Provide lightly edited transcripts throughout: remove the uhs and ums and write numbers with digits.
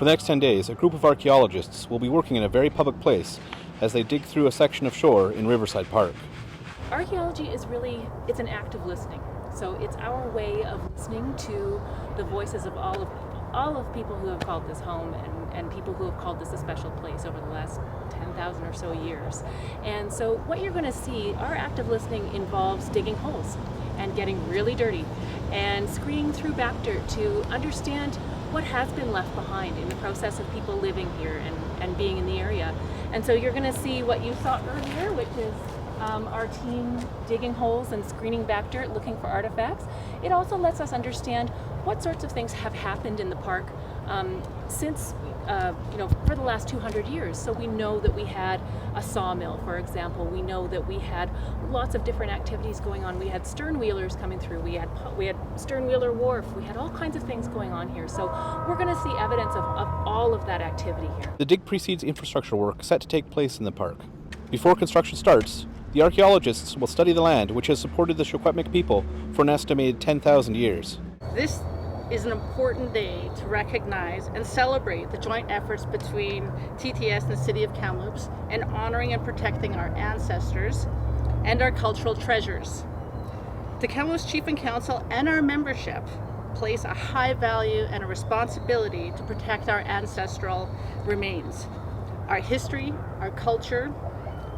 For the next 10 days, a group of archaeologists will be working in a very public place as they dig through a section of shore in Riverside Park. Archaeology is really, it's an act of listening. So it's our way of listening to the voices of all of people who have called this home and people who have called this a special place over the last 10,000 or so years. And so what you're going to see, our act of listening involves digging holes and getting really dirty and screening through back dirt to understand what has been left behind in the process of people living here and being in the area. And so you're going to see what you saw earlier, which is our team digging holes and screening back dirt, looking for artifacts. It also lets us understand what sorts of things have happened in the park since, for the last 200 years. So we know that we had a sawmill, for example. We know that we had lots of different activities going on. We had sternwheelers coming through. We had sternwheeler wharf. We had all kinds of things going on here. So we're going to see evidence of all of that activity here. The dig precedes infrastructure work set to take place in the park. Before construction starts, the archaeologists will study the land which has supported the Secwepemc people for an estimated 10,000 years. This is an important day to recognize and celebrate the joint efforts between TTS and the City of Kamloops in honoring and protecting our ancestors and our cultural treasures. The Kamloops Chief and Council and our membership place a high value and a responsibility to protect our ancestral remains. Our history, our culture,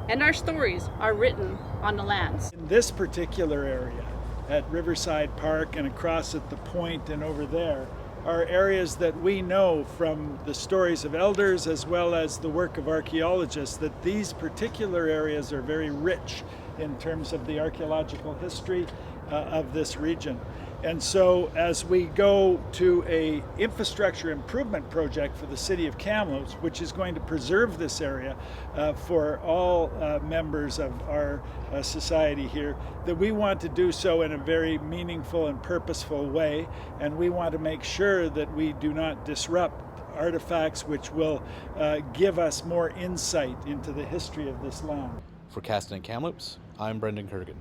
and our stories are written on the lands. In this particular area, at Riverside Park and across at the point and over there, are areas that we know from the stories of elders as well as the work of archaeologists that these particular areas are very rich in terms of the archaeological history of this region. And so as we go to a infrastructure improvement project for the City of Kamloops, which is going to preserve this area for all members of our society here, that we want to do so in a very meaningful and purposeful way, and we want to make sure that we do not disrupt artifacts which will give us more insight into the history of this land. For Caston and Kamloops, I'm Brendan Kurgan.